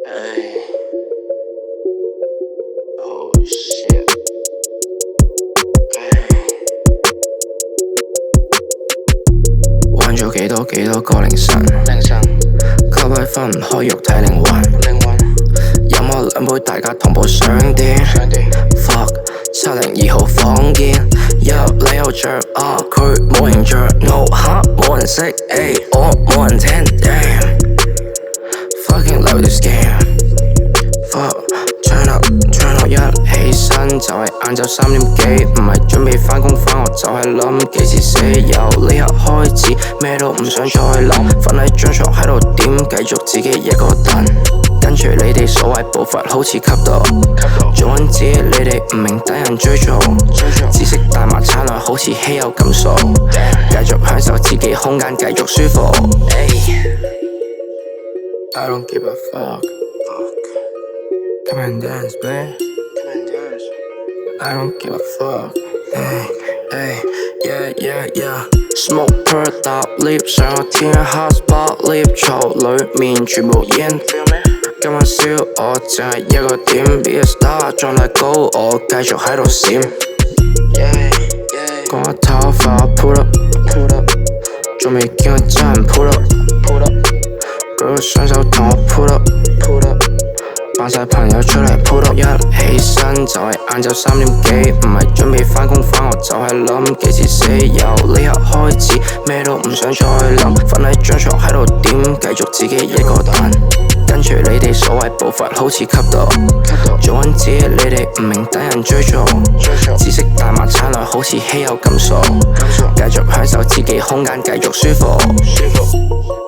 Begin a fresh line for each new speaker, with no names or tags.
Ay. Oh shit. Ay. 玩咗幾多個凌晨，溝位分唔開肉體靈魂，飲我兩杯大家同步上電 Fuck 702號房間，入你有着啊，佢冇人着 No 嚇冇人識 A 我冇人聽 Damn Fucking love this game Fuck turn up 一起身就係晏晝3點幾，唔係準備返工返學就係諗幾時死，由呢刻開始咩都唔想再諗，瞓喺張床喺度點繼續自己一個等，跟住你哋所謂步伐好似吸毒，做緊自己你哋唔明等人追逐，知識大麻產量好似稀有金屬，繼續享受自己空間繼續舒服。I don't give a fuck. Come and dance, babe. I don't give a fuck. Hey, yeah. Smoke per 搭 lift 上個天黑 spot lift 槽裏面全部煙。今晚宵我淨係一個點 ，be a star 狀態高，我繼續喺度閃。講下頭髮 pull up， 仲未見過真人 pull up， 佢雙手同我 pull up。扮晒朋友出嚟 pull up， 一起身就係晏晝3點幾，唔係準備返工返學就係諗幾時死，由呢刻開始咩都唔想再諗，瞓喺張床喺度點繼續自己一個等，跟住你哋所謂步伐好似吸毒，做緊自己你哋唔明等人追逐，知識大麻產量好似稀有金屬，繼續享受自己空間繼續舒服。